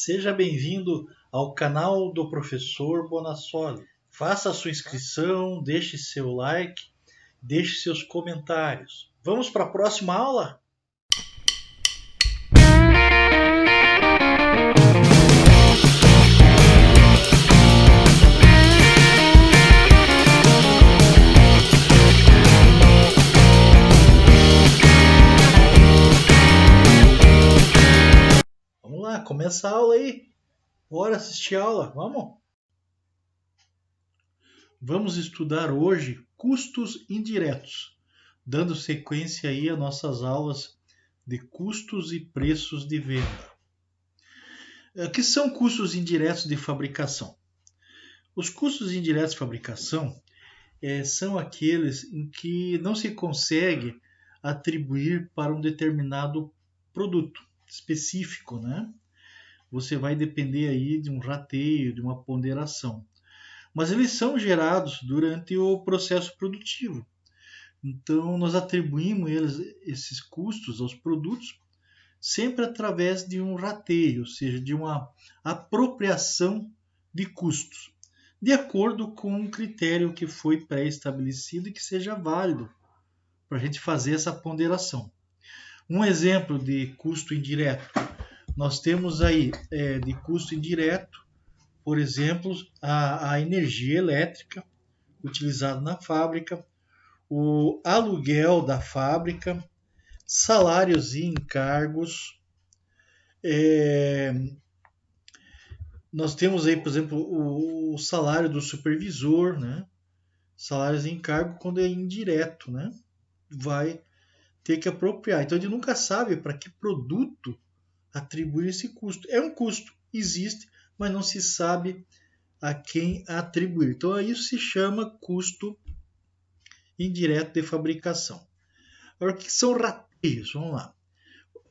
Seja bem-vindo ao canal do Professor Bonassoli. Faça a sua inscrição, deixe seu like, deixe seus comentários. Vamos para a próxima aula? Vamos lá, começa a aula aí. Bora assistir a aula, vamos? Vamos estudar hoje custos indiretos, dando sequência aí às nossas aulas de custos e preços de venda. O que são custos indiretos de fabricação? Os custos indiretos de fabricação são aqueles em que não se consegue atribuir para um determinado produto específico, né? Você vai depender aí de um rateio, de uma ponderação. Mas eles são gerados durante o processo produtivo. Então, nós atribuímos esses custos aos produtos sempre através de um rateio, ou seja, de uma apropriação de custos, de acordo com um critério que foi pré-estabelecido e que seja válido para a gente fazer essa ponderação. Um exemplo de custo indireto, nós temos aí de custo indireto, por exemplo, a energia elétrica utilizada na fábrica, o aluguel da fábrica, salários e encargos. Nós temos aí, por exemplo, o salário do supervisor, né? Salários e encargo quando é indireto, né? Vai ter que apropriar. Então, ele nunca sabe para que produto atribuir esse custo. É um custo, existe, mas não se sabe a quem atribuir. Então, isso se chama custo indireto de fabricação. Agora, o que são rateios? Vamos lá.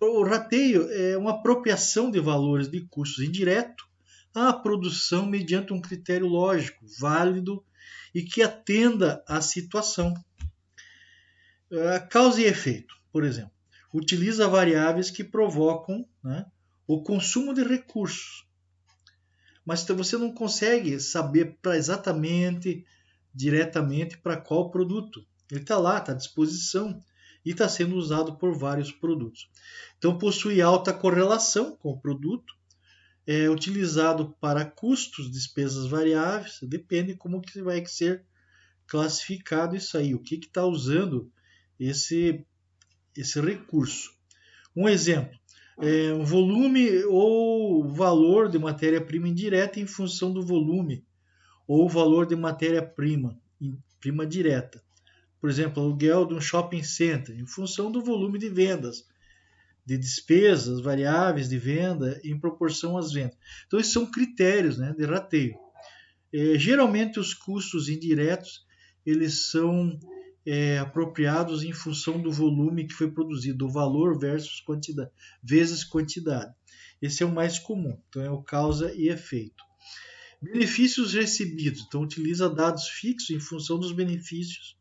O rateio é uma apropriação de valores de custos indireto à produção mediante um critério lógico, válido e que atenda à situação. Causa e efeito, por exemplo, utiliza variáveis que provocam, né, o consumo de recursos. Mas você não consegue saber exatamente, diretamente para qual produto. Ele está lá, está à disposição e está sendo usado por vários produtos. Então, possui alta correlação com o produto, é utilizado para custos, despesas variáveis, depende como que vai ser classificado isso aí, o que está usando esse recurso. Um exemplo, um volume ou valor de matéria-prima indireta em função do volume, ou valor de matéria-prima, prima direta. Por exemplo, aluguel de um shopping center, em função do volume de vendas, de despesas variáveis de venda em proporção às vendas. Então, esses são critérios, né, de rateio. Geralmente, os custos indiretos eles são apropriados em função do volume que foi produzido, o valor versus quantidade, vezes quantidade. Esse é o mais comum, então é o causa e efeito. Benefícios recebidos, então utiliza dados fixos em função dos benefícios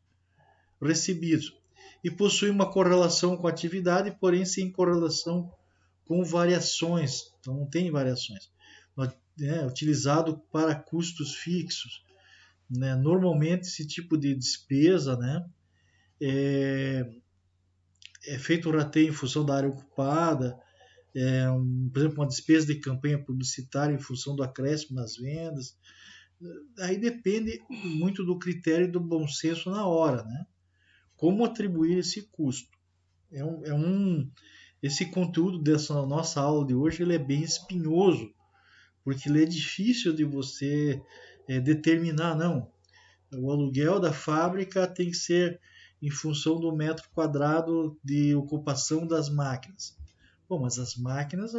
recebidos e possui uma correlação com a atividade, porém sem correlação com variações, então não tem variações. Utilizado para custos fixos. Né? Normalmente esse tipo de despesa, né, é feito um rateio em função da área ocupada, por exemplo, uma despesa de campanha publicitária em função do acréscimo nas vendas. Aí depende muito do critério e do bom senso na hora, né? Como atribuir esse custo. Esse conteúdo dessa nossa aula de hoje ele é bem espinhoso, porque ele é difícil de você determinar, não. O aluguel da fábrica tem que ser em função do metro quadrado de ocupação das máquinas. Bom, mas as máquinas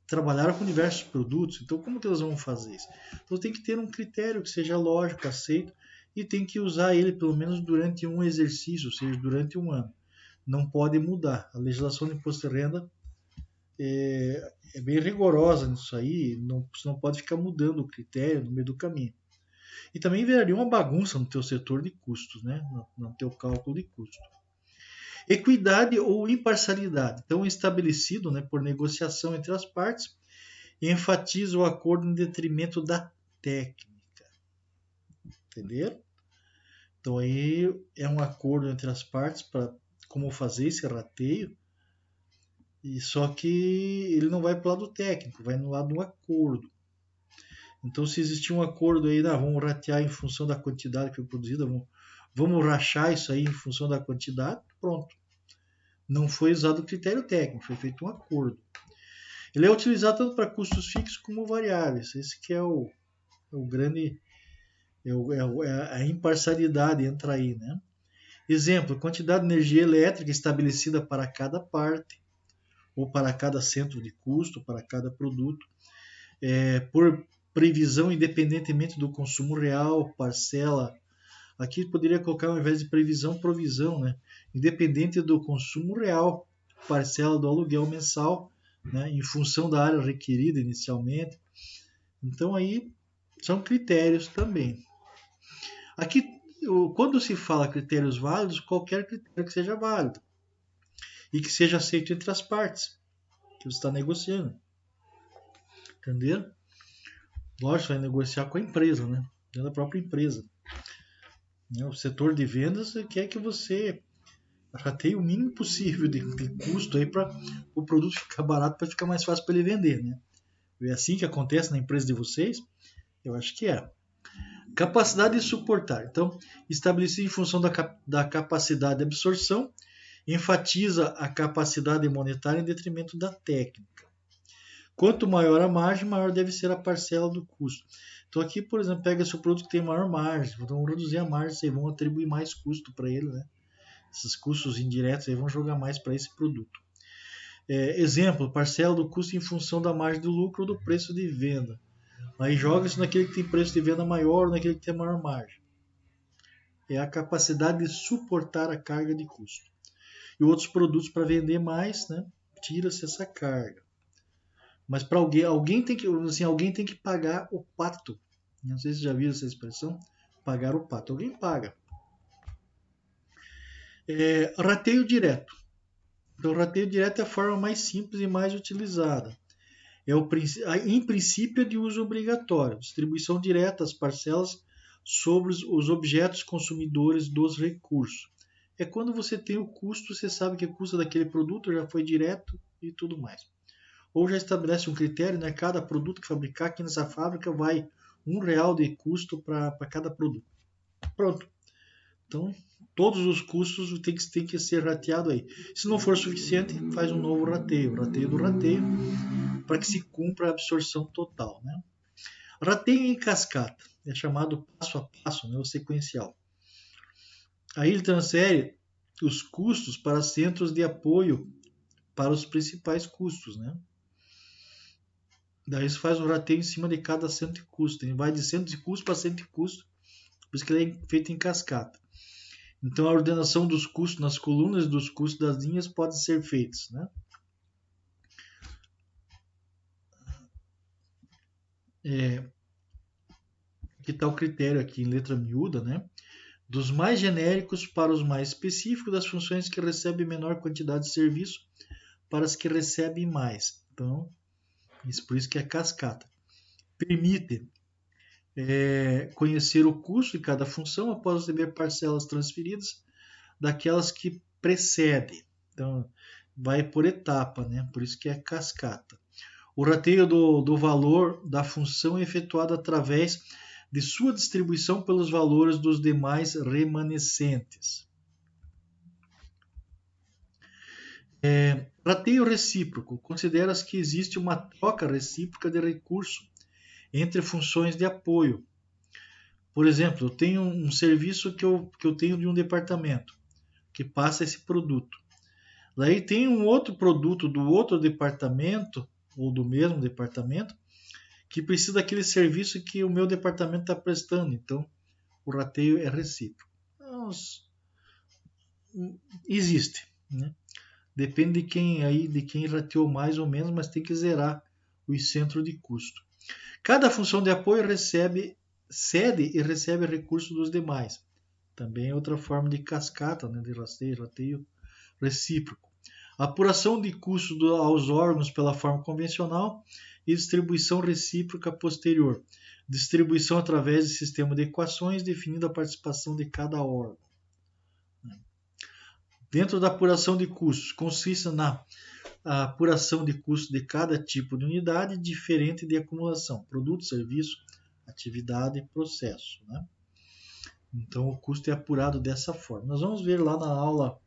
trabalharam com diversos produtos, então como que elas vão fazer isso? Então tem que ter um critério que seja lógico, aceito, e tem que usar ele pelo menos durante um exercício, ou seja, durante um ano. Não pode mudar. A legislação do imposto de renda é bem rigorosa nisso aí, você não pode ficar mudando o critério no meio do caminho. E também viraria uma bagunça no teu setor de custos, né? No teu cálculo de custo. Equidade ou imparcialidade. Então, estabelecido, né, por negociação entre as partes, enfatiza o acordo em detrimento da técnica. Entenderam? Então, aí é um acordo entre as partes para como fazer esse rateio, e só que ele não vai para o lado técnico, vai no lado do acordo. Então, se existir um acordo aí, vamos ratear em função da quantidade que foi produzida, vamos rachar isso aí em função da quantidade, pronto. Não foi usado o critério técnico, foi feito um acordo. Ele é utilizado tanto para custos fixos como variáveis. Esse que é o grande... a imparcialidade entra aí, né? Exemplo, quantidade de energia elétrica estabelecida para cada parte, ou para cada centro de custo, para cada produto, por previsão independentemente do consumo real, parcela. Aqui poderia colocar ao invés de previsão, provisão, né? Independente do consumo real, parcela do aluguel mensal, né? Em função da área requerida inicialmente. Então aí são critérios também. Aqui, quando se fala critérios válidos, qualquer critério que seja válido e que seja aceito entre as partes que você está negociando. Entendeu? Lógico, vai negociar com a empresa, né? Dentro da própria empresa. O setor de vendas quer que você rateie o mínimo possível de custo aí para o produto ficar barato, para ficar mais fácil para ele vender, né? É assim que acontece na empresa de vocês? Eu acho que é. Capacidade de suportar. Então, estabelecido em função da capacidade de absorção, enfatiza a capacidade monetária em detrimento da técnica. Quanto maior a margem, maior deve ser a parcela do custo. Então aqui, por exemplo, pega seu produto que tem maior margem, então vão reduzir a margem, vocês vão atribuir mais custo para ele, né? Esses custos indiretos aí vão jogar mais para esse produto. Exemplo, parcela do custo em função da margem do lucro ou do preço de venda. Aí joga isso naquele que tem preço de venda maior ou naquele que tem maior margem. É a capacidade de suportar a carga de custo. E outros produtos para vender mais, né? Tira-se essa carga. Mas para alguém tem que pagar o pato. Não sei se você já viu essa expressão, pagar o pato. Alguém paga. Rateio direto. Então, o rateio direto é a forma mais simples e mais utilizada. Em princípio, é de uso obrigatório. Distribuição direta das parcelas sobre os objetos consumidores dos recursos. É quando você tem o custo, você sabe que o custo daquele produto já foi direto e tudo mais. Ou já estabelece um critério, né? Cada produto que fabricar aqui nessa fábrica vai R$1 de custo para cada produto. Pronto. Então, todos os custos tem que ser rateado aí. Se não for suficiente, faz um novo rateio, rateio do rateio, para que se cumpra a absorção total, né? Rateio em cascata, é chamado passo a passo, né? O sequencial. Aí ele transfere os custos para centros de apoio para os principais custos, né? Daí você faz um rateio em cima de cada centro de custo. Ele vai de centro de custo para centro de custo. Por isso que ele é feito em cascata. Então a ordenação dos custos nas colunas dos custos das linhas pode ser feita, né? Aqui está o critério aqui em letra miúda, né? Dos mais genéricos para os mais específicos, das funções que recebem menor quantidade de serviço para as que recebem mais. Então, por isso que é cascata. Permite conhecer o custo de cada função após receber parcelas transferidas daquelas que precedem. Então, vai por etapa, né? Por isso que é cascata. O rateio do valor da função é efetuado através de sua distribuição pelos valores dos demais remanescentes. Rateio recíproco. Considera-se que existe uma troca recíproca de recurso entre funções de apoio. Por exemplo, eu tenho um serviço que eu tenho de um departamento que passa esse produto. Daí tem um outro produto do outro departamento ou do mesmo departamento que precisa daquele serviço que o meu departamento está prestando. Então, o rateio é recíproco. Existe, né? Depende de quem rateou mais ou menos, mas tem que zerar os centros de custo. Cada função de apoio cede e recebe recursos dos demais. Também é outra forma de cascata, né? De rateio recíproco. Apuração de custos aos órgãos pela forma convencional e distribuição recíproca posterior. Distribuição através de sistema de equações definindo a participação de cada órgão. Dentro da apuração de custos, consiste na apuração de custos de cada tipo de unidade diferente de acumulação, produto, serviço, atividade e processo. Né? Então, o custo é apurado dessa forma. Nós vamos ver lá na aula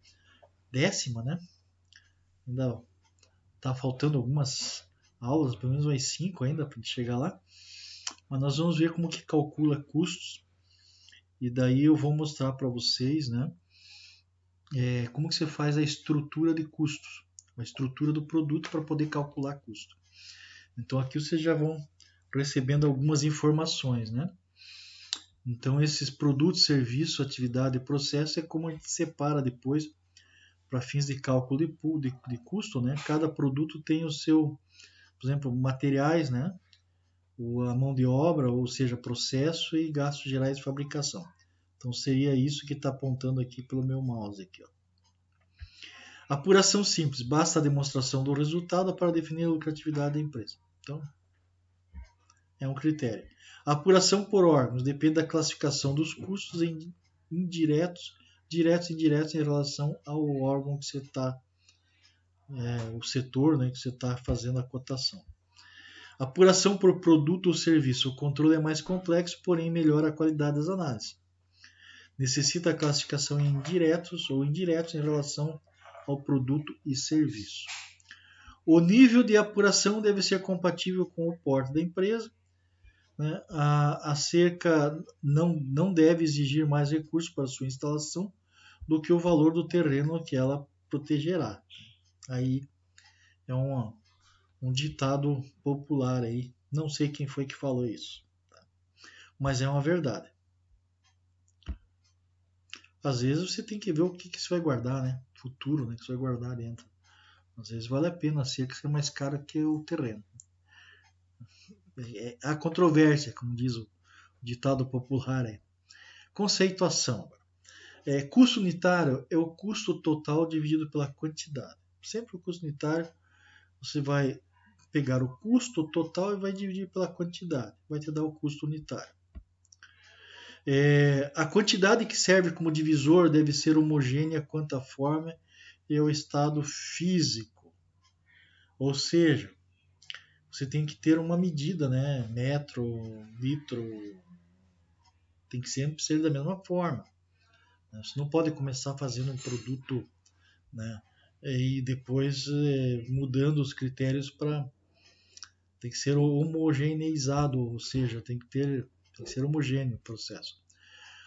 10ª, né? Ainda está faltando algumas aulas, pelo menos umas 5 ainda para chegar lá. Mas nós vamos ver como que calcula custos. E daí eu vou mostrar para vocês, né? Como que você faz a estrutura de custos, a estrutura do produto para poder calcular custo. Então aqui vocês já vão recebendo algumas informações, né? Então esses produtos, serviço, atividade e processo é como a gente separa depois para fins de cálculo de custo, né? Cada produto tem o seu, por exemplo, materiais, né? A mão de obra, ou seja, processo e gastos gerais de fabricação. Então seria isso que está apontando aqui pelo meu mouse aqui, ó. Apuração simples, basta a demonstração do resultado para definir a lucratividade da empresa. Então, é um critério. Apuração por órgãos depende da classificação dos custos em indiretos, diretos e indiretos em relação ao órgão que você está, o setor, né, que você está fazendo a cotação. Apuração por produto ou serviço. O controle é mais complexo, porém melhora a qualidade das análises. Necessita a classificação em diretos ou indiretos em relação ao produto e serviço. O nível de apuração deve ser compatível com o porte da empresa. Né? A cerca não deve exigir mais recursos para sua instalação do que o valor do terreno que ela protegerá. Aí é um ditado popular aí. Não sei quem foi que falou isso, mas é uma verdade. Às vezes você tem que ver o que você vai guardar, né? Futuro, né? Que você vai guardar dentro. Às vezes vale a pena a cerca ser mais cara que o terreno. Há controvérsia, como diz o ditado popular. Conceituação. Custo unitário é o custo total dividido pela quantidade. Sempre o custo unitário, você vai pegar o custo total e vai dividir pela quantidade. Vai te dar o custo unitário. A quantidade que serve como divisor deve ser homogênea quanto à forma e ao estado físico. Ou seja, você tem que ter uma medida, né? Metro, litro, tem que sempre ser da mesma forma. Você não pode começar fazendo um produto, né? E depois mudando os critérios para... Tem que ser homogeneizado, ou seja, tem que ser homogêneo o processo.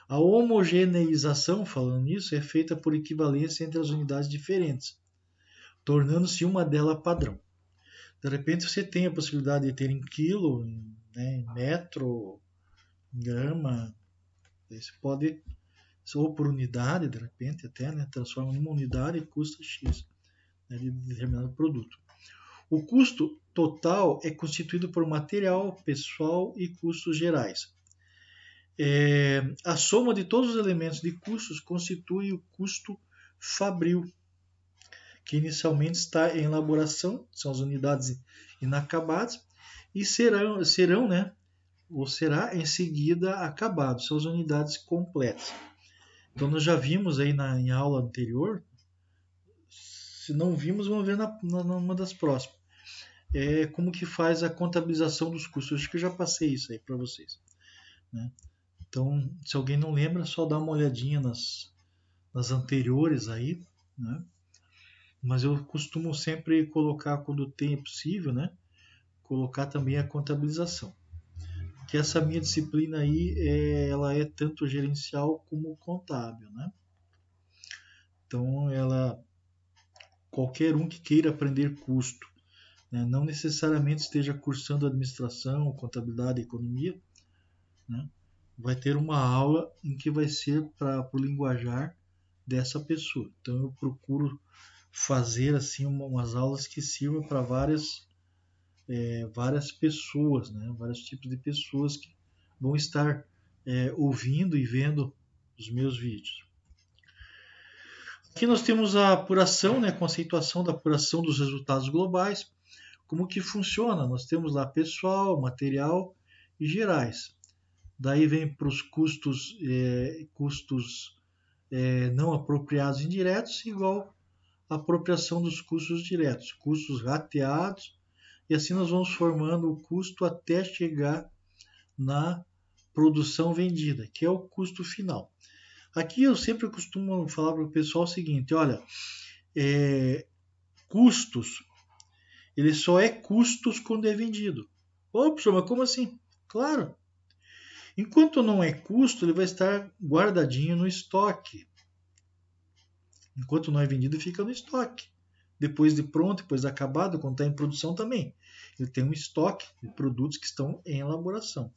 A homogeneização, falando nisso, é feita por equivalência entre as unidades diferentes, tornando-se uma delas padrão. De repente você tem a possibilidade de ter em quilo, né, em metro, em grama, você pode, ou por unidade, de repente até, né, transforma em uma unidade e custa X, né, de determinado produto. O custo total é constituído por material, pessoal e custos gerais. A soma de todos os elementos de custos constitui o custo fabril, que inicialmente está em elaboração, são as unidades inacabadas, e serão, né, ou será em seguida acabado, são as unidades completas. Então nós já vimos aí em aula anterior, se não vimos, vamos ver numa das próximas. Como que faz a contabilização dos custos. Acho que eu já passei isso aí para vocês, né? Então, se alguém não lembra, só dá uma olhadinha nas anteriores aí, né? Mas eu costumo sempre colocar, quando tem possível, né? Colocar também a contabilização. Que essa minha disciplina aí, ela é tanto gerencial como contábil, né? Então, qualquer um que queira aprender custo, né? Não necessariamente esteja cursando administração, contabilidade e economia, né? Vai ter uma aula em que vai ser para o linguajar dessa pessoa. Então eu procuro fazer assim umas aulas que sirvam para várias pessoas, né? Vários tipos de pessoas que vão estar ouvindo e vendo os meus vídeos. Aqui nós temos a apuração, né, a conceituação da apuração dos resultados globais. Como que funciona? Nós temos lá pessoal, material e gerais. Daí vem para os custos, não apropriados indiretos, igual a apropriação dos custos diretos, custos rateados, e assim nós vamos formando o custo até chegar na produção vendida, que é o custo final. Aqui eu sempre costumo falar para o pessoal o seguinte: olha, custos, ele só é custos quando é vendido. Ô, professor, mas como assim? Claro, enquanto não é custo, ele vai estar guardadinho no estoque. Enquanto não é vendido, fica no estoque. Depois de pronto, depois de acabado, quando está em produção também. Ele tem um estoque de produtos que estão em elaboração.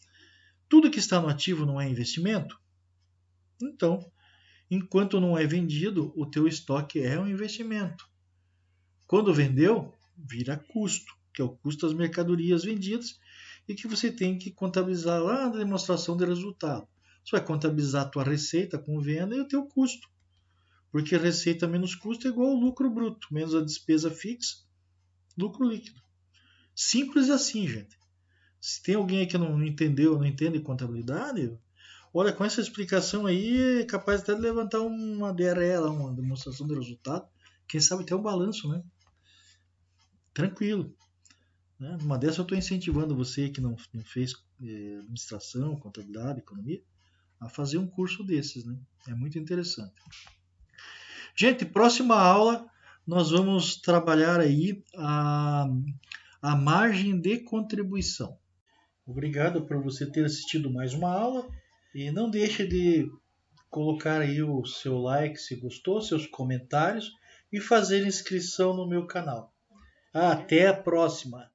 Tudo que está no ativo não é investimento? Então, enquanto não é vendido, o teu estoque é um investimento. Quando vendeu, vira custo, que é o custo das mercadorias vendidas e que você tem que contabilizar lá na demonstração de resultado. Você vai contabilizar a tua receita com venda e o teu custo. Porque receita menos custo é igual ao lucro bruto, menos a despesa fixa, lucro líquido. Simples assim, gente. Se tem alguém aí que não entendeu, não entende contabilidade, olha, com essa explicação aí é capaz até de levantar uma DRE lá, uma demonstração de resultado. Quem sabe até um balanço, né? Tranquilo. Né? Uma dessa eu estou incentivando você que não fez administração, contabilidade, economia, a fazer um curso desses, né? É muito interessante. Gente, próxima aula nós vamos trabalhar aí a margem de contribuição. Obrigado por você ter assistido mais uma aula e não deixe de colocar aí o seu like se gostou, seus comentários e fazer inscrição no meu canal. Até a próxima!